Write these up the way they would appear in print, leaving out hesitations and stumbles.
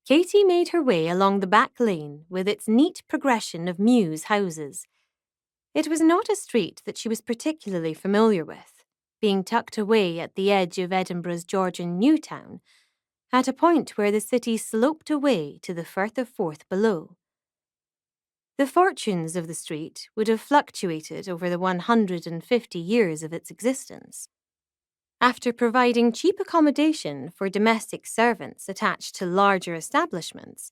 Katy made her way along the back lane with its neat progression of mews houses. It was not a street that she was particularly familiar with, being tucked away at the edge of Edinburgh's Georgian New Town, at a point where the city sloped away to the Firth of Forth below. The fortunes of the street would have fluctuated over the 150 years of its existence. After providing cheap accommodation for domestic servants attached to larger establishments,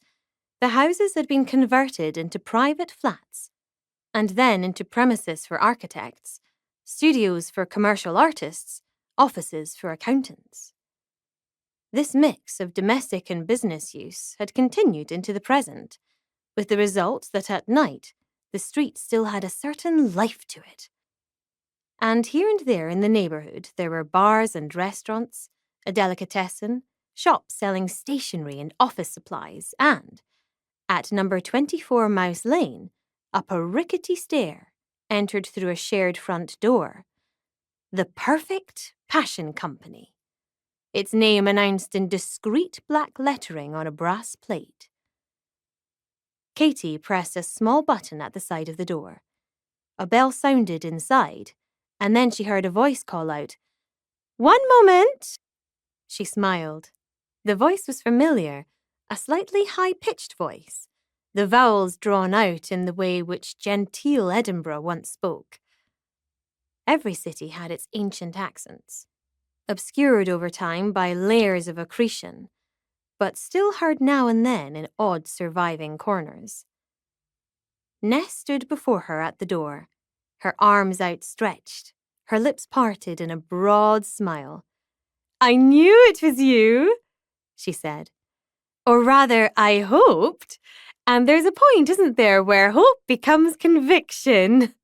the houses had been converted into private flats, and then into premises for architects, studios for commercial artists, offices for accountants. This mix of domestic and business use had continued into the present, with the result that at night the street still had a certain life to it. And here and there in the neighbourhood there were bars and restaurants, a delicatessen, shops selling stationery and office supplies, and, at number 24 Mouse Lane, up a rickety stair, entered through a shared front door, the Perfect Passion Company, its name announced in discreet black lettering on a brass plate. Katy pressed a small button at the side of the door. A bell sounded inside, and then she heard a voice call out, "One moment!" She smiled. The voice was familiar, a slightly high-pitched voice, the vowels drawn out in the way which genteel Edinburgh once spoke. Every city had its ancient accents, obscured over time by layers of accretion, but still heard now and then in odd surviving corners. Ness stood before her at the door, her arms outstretched, her lips parted in a broad smile. "I knew it was you," she said. "Or rather, I hoped. And there's a point, isn't there, where hope becomes conviction."